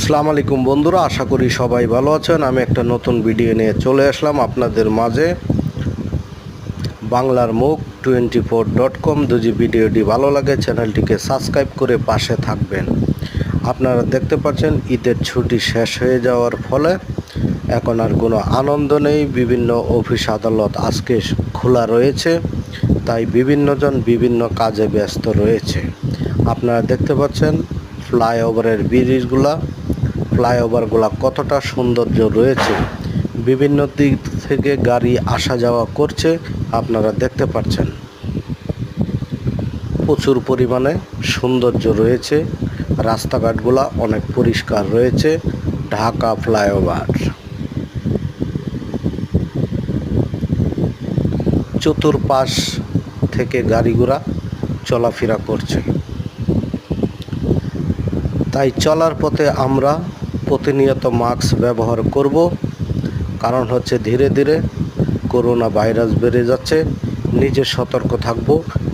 আসসালামু আলাইকুম বন্ধুরা, আশা করি সবাই ভালো আছেন। আমি একটা নতুন ভিডিও নিয়ে চলে আসলাম আপনাদের মাঝে। বাংলার মুখ 24.com। যদি ভিডিওটি ভালো লাগে চ্যানেলটিকে সাবস্ক্রাইব করে পাশে থাকবেন। আপনারা দেখতে পাচ্ছেন ঈদের ছুটি শেষ হয়ে যাওয়ার ফলে এখন আর কোনো আনন্দ নেই। বিভিন্ন অফিস আদালত আজকে খোলা রয়েছে, তাই বিভিন্নজন বিভিন্ন কাজে ব্যস্ত রয়েছে। আপনারা দেখতে পাচ্ছেন ফ্লাইওভারের ফ্লাইওভারগুলা কতটা সৌন্দর্য রয়েছে, বিভিন্ন দিক থেকে গাড়ি আসা যাওয়া করছে। আপনারা দেখতে পাচ্ছেন প্রচুর পরিমাণে সৌন্দর্য রয়েছে, রাস্তাঘাটগুলা অনেক পরিষ্কার রয়েছে। ঢাকা ফ্লাইওভার চতুর্পাশ থেকে গাড়িগুলা চলাফেরা করছে, তাই চলার পথে আমরা প্রতিনিয়ত মাস্ক ব্যবহার করব। কারণ হচ্ছে ধীরে ধীরে করোনা ভাইরাস বেড়ে যাচ্ছে। নিজে সতর্ক থাকব,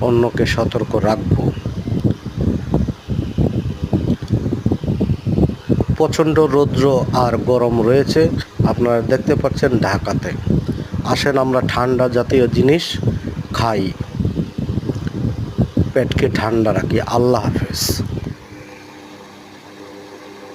অন্যকে সতর্ক রাখব। প্রচণ্ড রৌদ্র আর গরম রয়েছে, আপনারা দেখতে পাচ্ছেন ঢাকাতে। আসেন আমরা ঠান্ডা জাতীয় জিনিস খাই, পেটকে ঠান্ডা রাখি। আল্লাহ হাফেজ।